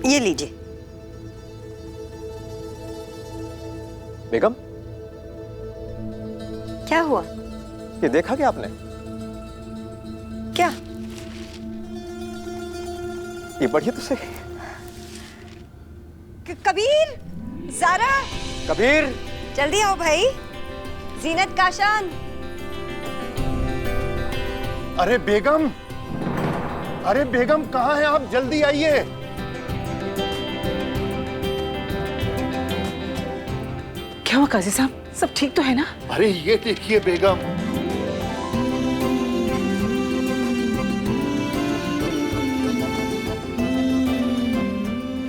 ये लीजिए। बेगम, क्या हुआ? ये देखा क्या आपने? क्या? ये बढ़िए तो सही। कबीर, ज़ारा, कबीर, जल्दी आओ भाई। जीनत, काशान। अरे बेगम, अरे बेगम कहाँ हैं आप? जल्दी आइए। क्या हुआ काजी साहब, सब ठीक तो है ना? अरे ये देखिए बेगम।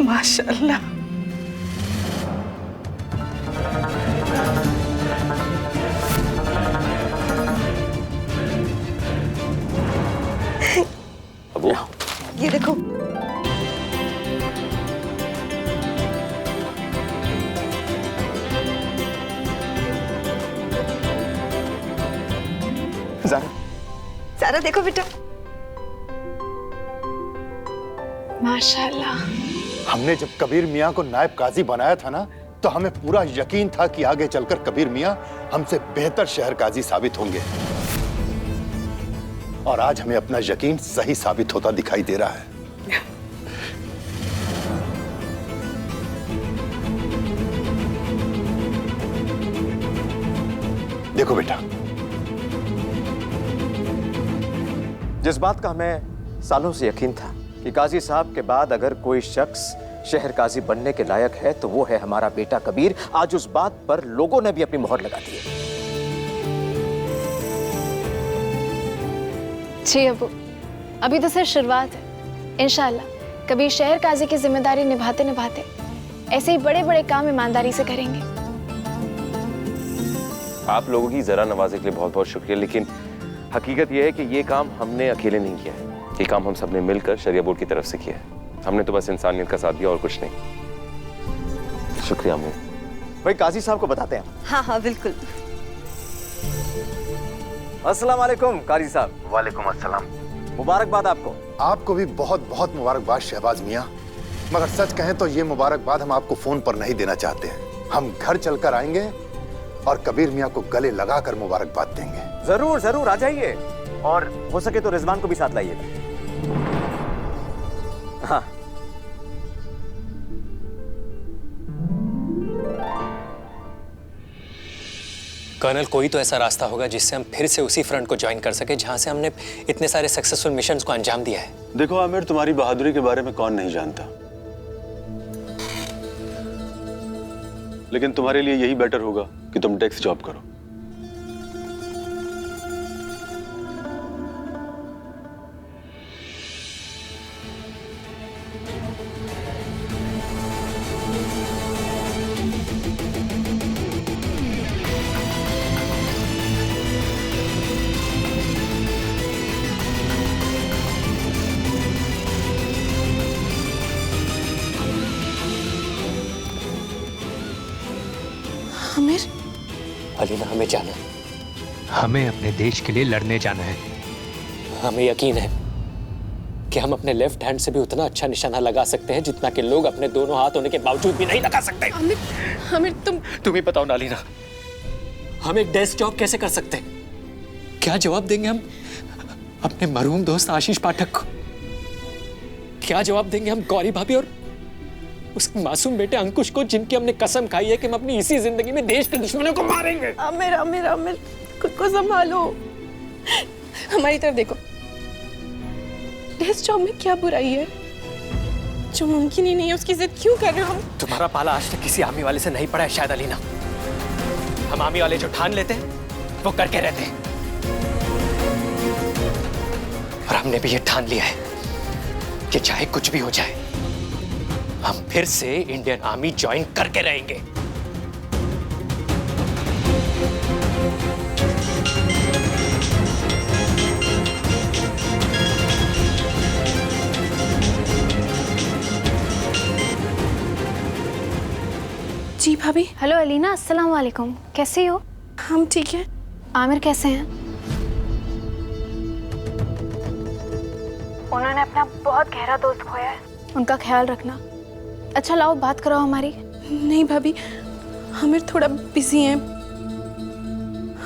माशाअल्लाह। अबू, ये देखो। ज़ारा, ज़ारा देखो बेटा। माशाअल्लाह। हमने जब कबीर मियाँ को नायब काजी बनाया था ना, तो हमें पूरा यकीन था कि आगे चलकर कबीर मियाँ हमसे बेहतर शहर काजी साबित होंगे। और आज हमें अपना यकीन सही साबित होता दिखाई दे रहा है। देखो बेटा, जिस बात का हमें सालों से यकीन था कि काजी साहब के बाद अगर कोई शख्स शहर काजी बनने के लायक है तो वो है हमारा बेटा कबीर, आज उस बात पर लोगों ने भी अपनी मोहर लगा दी है। जी अबू, अभी तो सिर्फ शुरुआत है। इंशाअल्लाह कबीर शहर काजी की जिम्मेदारी निभाते निभाते ऐसे ही बड़े बड़े काम ईमानदारी से करेंगे। आप लोगों की जरा नवाजे के लिए बहुत बहुत शुक्रिया, लेकिन हकीकत यह है कि ये काम हमने अकेले नहीं किया है। ये काम हम सबने मिलकर शरिया बोर्ड की तरफ से किया है। हमने तो बस इंसानियत का साथ दिया और कुछ नहीं। शुक्रिया अम्मी। भाई काजी साहब को बताते हैं। हाँ हाँ बिल्कुल। अस्सलाम वालेकुम काजी साहब। वालेकुम अस्सलाम। मुबारकबाद आपको। आपको भी बहुत बहुत मुबारकबाद शहबाज मियाँ। मगर सच कहें तो ये मुबारकबाद हम आपको फोन पर नहीं देना चाहते हैं। हम घर चलकर आएंगे और कबीर मियाँ को गले लगाकर मुबारकबाद देंगे। जरूर जरूर आ जाइए, और हो सके तो रिजवान को भी साथ लाइएगा। हाँ। कर्नल, कोई तो ऐसा रास्ता होगा जिससे हम फिर से उसी फ्रंट को ज्वाइन कर सके जहां से हमने इतने सारे सक्सेसफुल मिशंस को अंजाम दिया है। देखो आमिर, तुम्हारी बहादुरी के बारे में कौन नहीं जानता, लेकिन तुम्हारे लिए यही बेटर होगा कि तुम डेस्क जॉब करो। आमिर, अलीना, हमें जाना, हमें अपने देश के लिए लड़ने जाना है। हमें यकीन है कि हम अपने लेफ्ट हैंड से भी उतना अच्छा निशाना लगा सकते हैं जितना कि लोग अपने दोनों हाथ होने के बावजूद भी नहीं लगा सकते। आमिर, आमिर तुम ही बताओ नालीना, हम एक डेस्क जॉब कैसे कर सकते हैं? क्या जवाब देंगे हम अपने मरहूम दोस्त आशीष पाठक को? क्या जवाब देंगे हम गौरी भाभी और उस मासूम बेटे अंकुश को, जिनकी हमने कसम खाई है कि हम अपनी इसी जिंदगी में देश के दुश्मनों को मारेंगे? आमिर, आमिर, आमिर, खुद को संभालो। हमारी तरफ देखो। डेस्क जॉब में क्या बुराई है? जो मुमकिन ही नहीं है उसकी जिद क्यों कर रहे हो हम? तुम्हारा पाला आज तक किसी आर्मी वाले से नहीं पड़ा है शायद अलीना। हम आर्मी वाले जो ठान लेते हैं वो करके रहते हैं, और हमने भी ये ठान लिया है कि चाहे कुछ भी हो जाए हम फिर से इंडियन आर्मी ज्वाइन करके रहेंगे। जी भाभी। हेलो अलीना, अस्सलाम वालेकुम। कैसी हो? हम ठीक हैं। आमिर कैसे हैं? उन्होंने अपना बहुत गहरा दोस्त खोया है, उनका ख्याल रखना। अच्छा लाओ बात कराओ हमारी। नहीं भाभी, आमिर थोड़ा बिजी हैं,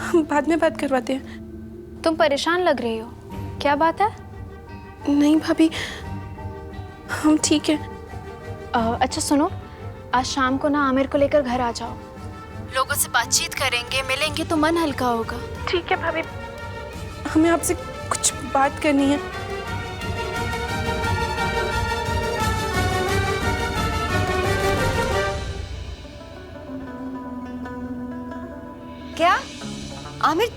हम बाद में बात करवाते हैं। तुम परेशान लग रही हो, क्या बात है? नहीं भाभी, हम ठीक हैं। अच्छा सुनो, आज शाम को ना आमिर को लेकर घर आ जाओ, लोगों से बातचीत करेंगे, मिलेंगे तो मन हल्का होगा। ठीक है भाभी, हमें आपसे कुछ बात करनी है। क्या आमिर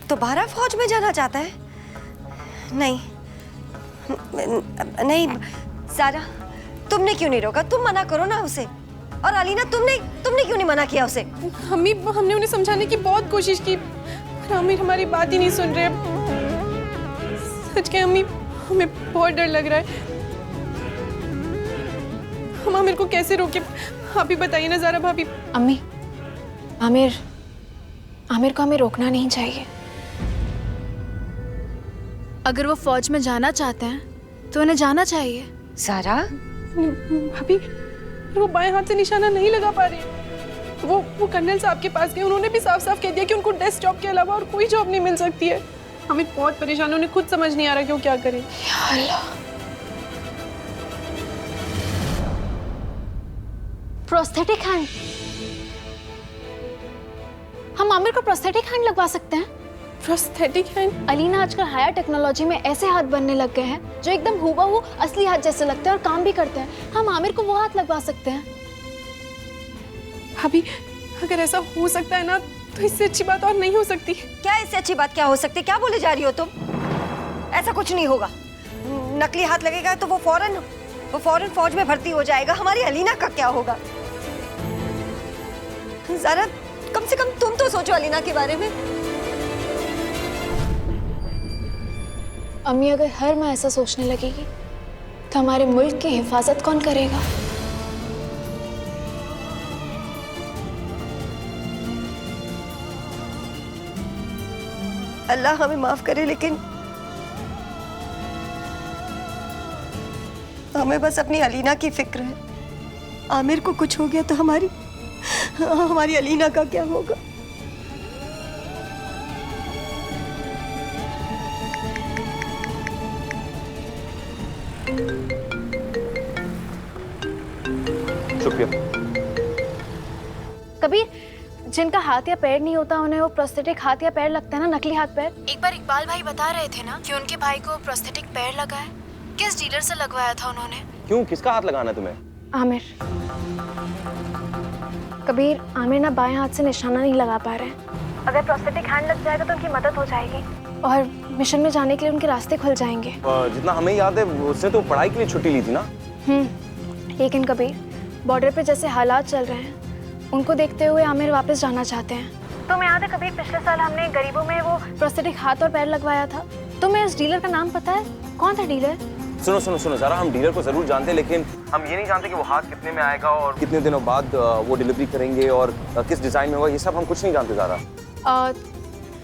दोबारा फौज में जाना चाहता है? नहीं नहीं सारा, तुमने क्यों नहीं रोका? तुम मना करो ना उसे। और अलीना, तुमने क्यों नहीं मना किया उसे? हमने उन्हें समझाने की बहुत कोशिश की, पर आमिर हमारी बात ही नहीं सुन रहे। सच कहें अम्मी, हमें बहुत डर लग रहा है। हम आमिर को कैसे रोके, आप ही बताइए ना ज़रा भाभी। अम्मी, आमिर को हमें रोकना नहीं चाहिए। अगर वो फौज में जाना चाहते हैं तो उन्हें जाना चाहिए। सारा भाभी, वो बाएं हाथ से निशाना नहीं लगा पा रही। वो कर्नल साहब के पास गए, उन्होंने भी साफ साफ कह दिया कि उनको डेस्क जॉब के अलावा और कोई जॉब नहीं मिल सकती है। हमें बहुत परेशान, उन्हें खुद समझ नहीं आ रहा क्यों क्या करें। या अल्लाह। प्रोस्थेटिक हैंड, हम आमिर को प्रोस्थेटिक हैंड लगवा सकते हैं। Prosthetic hand? अलीना, आजकल हायर टेक्नोलॉजी में ऐसे हाथ बनने लग गए हैं जो एकदम हूबहू असली हाथ जैसे लगते हैं और काम भी करते हैं। हम आमिर को वो हाथ लगवा सकते हैं। भाभी, अगर ऐसा हो सकता है ना, तो इससे अच्छी बात और नहीं हो सकती। क्या इससे अच्छी बात क्या हो सकती? क्या बोले जा रही हो तुम? ऐसा कुछ नहीं होगा। नकली हाथ लगेगा तो वो फौरन फौज में भर्ती हो जाएगा। हमारी अलीना का क्या होगा? ज़रा कम से कम तुम तो सोचो अलीना के बारे में। अम्मी, अगर हर माँ ऐसा सोचने लगेगी तो हमारे मुल्क की हिफाजत कौन करेगा? अल्लाह हमें माफ करे, लेकिन हमें बस अपनी अलीना की फिक्र है। आमिर को कुछ हो गया तो हमारी अलीना का क्या होगा? शुक्रिया। कबीर, जिनका हाथ या पैर नहीं होता उन्हें वो प्रोस्थेटिक हाथ या पैर लगता है ना, नकली हाथ पैर। एक बार इकबाल भाई बता रहे थे ना कि उनके भाई को प्रोस्थेटिक पैर लगा है। किस डीलर से लगवाया था उन्होंने? क्यों, किसका हाथ लगाना है तुम्हें? आमिर। कबीर, आमिर ना बाएं हाथ से निशाना नहीं लगा पा रहे हैं। अगर प्रोस्थेटिक हैंड लग जाएगा तो उनकी मदद हो जाएगी और मिशन में जाने के लिए उनके रास्ते खुल जाएंगे। जितना हमें याद है उसने तो पढ़ाई के लिए छुट्टी ली थी ना। लेकिन कबीर, बॉर्डर पे जैसे हालात चल रहे हैं उनको देखते हुए आमिर वापस जाना चाहते हैं। तुम्हें याद है कबीर, पिछले साल हमने गरीबों में वो प्रोस्थेटिक हाथ और पैर लगवाया था। तुम्हें उस डीलर का नाम पता है? कौन था डीलर? सुनो सुनो सुनो ज़रा, हम डीलर को जरूर जानते हैं, लेकिन हम ये नहीं जानते कि वो हाथ कितने में आएगा और कितने दिनों बाद वो डिलीवरी करेंगे और किस डिजाइन में होगा। ये सब हम कुछ नहीं जानते ज़रा।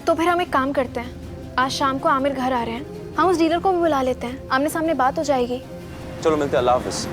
तो फिर हम एक काम करते हैं, आज शाम को आमिर घर आ रहे हैं, हम उस डीलर को भी बुला लेते हैं, आमने सामने बात हो जाएगी। चलो मिलते हैं, अल्लाह हाफिज़।